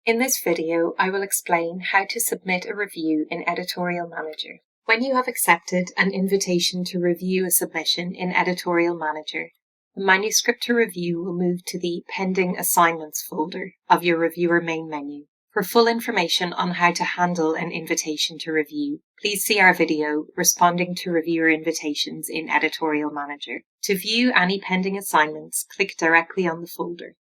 In this video, I will explain how to submit a review in Editorial Manager. When you have accepted an invitation to review a submission in Editorial Manager, the manuscript to review will move to the Pending Assignments folder of your Reviewer main menu. For full information on how to handle an invitation to review, please see our video Responding to Reviewer Invitations in Editorial Manager. To view any pending assignments, click directly on the folder.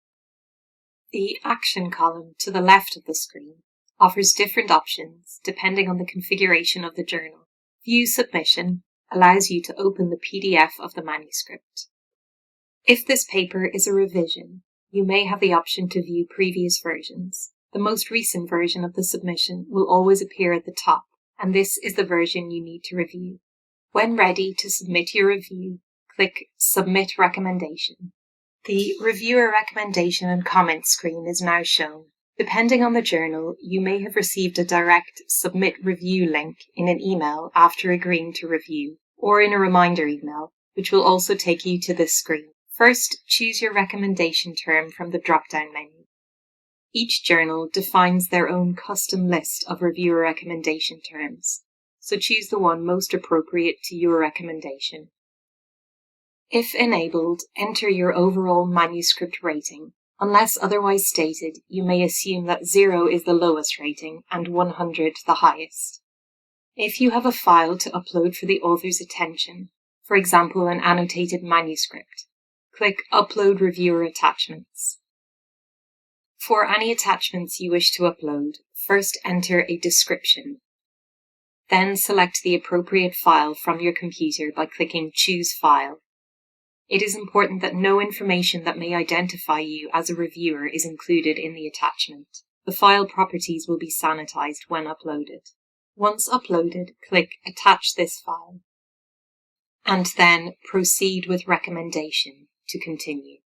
The Action column to the left of the screen offers different options depending on the configuration of the journal. View Submission allows you to open the PDF of the manuscript. If this paper is a revision, you may have the option to view previous versions. The most recent version of the submission will always appear at the top, and this is the version you need to review. When ready to submit your review, click Submit Recommendation. The Reviewer Recommendation and Comment screen is now shown. Depending on the journal, you may have received a direct Submit Review link in an email after agreeing to review, or in a reminder email, which will also take you to this screen. First, choose your recommendation term from the drop-down menu. Each journal defines their own custom list of reviewer recommendation terms, so choose the one most appropriate to your recommendation. If enabled, enter your overall manuscript rating. Unless otherwise stated, you may assume that 0 is the lowest rating and 100 the highest. If you have a file to upload for the author's attention, for example an annotated manuscript, click Upload Reviewer Attachments. For any attachments you wish to upload, first enter a description. Then select the appropriate file from your computer by clicking Choose File. It is important that no information that may identify you as a reviewer is included in the attachment. The file properties will be sanitized when uploaded. Once uploaded, click Attach this file, and then Proceed with Recommendation to continue.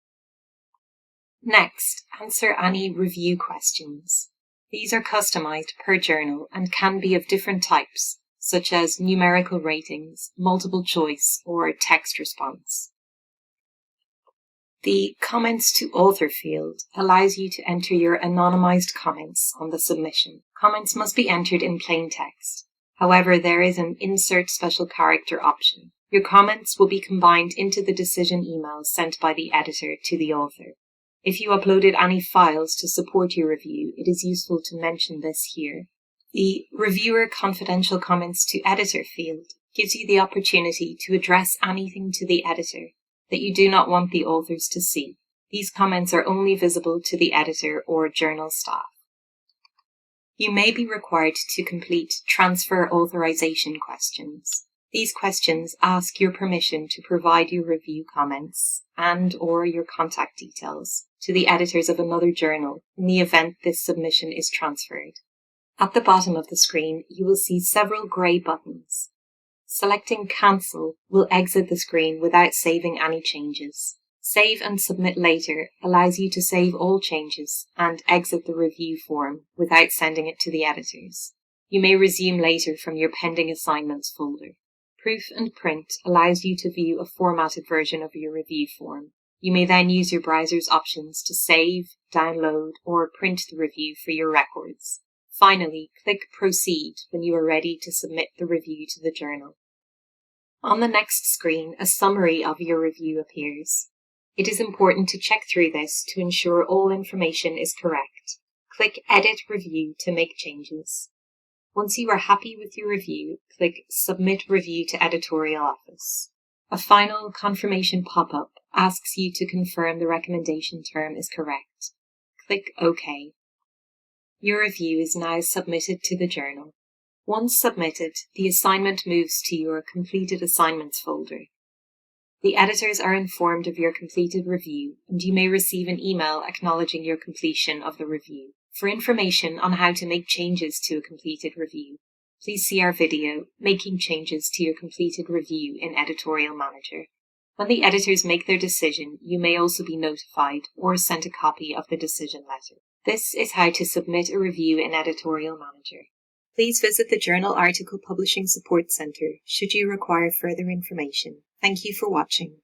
Next, answer any review questions. These are customized per journal and can be of different types, such as numerical ratings, multiple choice, or text response. The Comments to Author field allows you to enter your anonymized comments on the submission. Comments must be entered in plain text. However, there is an Insert Special Character option. Your comments will be combined into the decision email sent by the editor to the author. If you uploaded any files to support your review, it is useful to mention this here. The Reviewer Confidential Comments to Editor field gives you the opportunity to address anything to the editor that you do not want the authors to see. These comments are only visible to the editor or journal staff. You may be required to complete transfer authorization questions. These questions ask your permission to provide your review comments and/or your contact details to the editors of another journal in the event this submission is transferred. At the bottom of the screen, you will see several grey buttons. Selecting Cancel will exit the screen without saving any changes. Save and Submit Later allows you to save all changes and exit the review form without sending it to the editors. You may resume later from your Pending Assignments folder. Proof and Print allows you to view a formatted version of your review form. You may then use your browser's options to save, download, or print the review for your records. Finally, click Proceed when you are ready to submit the review to the journal. On the next screen, a summary of your review appears. It is important to check through this to ensure all information is correct. Click Edit Review to make changes. Once you are happy with your review, click Submit Review to Editorial Office. A final confirmation pop-up asks you to confirm the recommendation term is correct. Click OK. Your review is now submitted to the journal. Once submitted, the assignment moves to your Completed Assignments folder. The editors are informed of your completed review, and you may receive an email acknowledging your completion of the review. For information on how to make changes to a completed review, please see our video, Making Changes to Your Completed Review in Editorial Manager. When the editors make their decision, you may also be notified or sent a copy of the decision letter. This is how to submit a review in Editorial Manager. Please visit the Journal Article Publishing Support Centre should you require further information. Thank you for watching.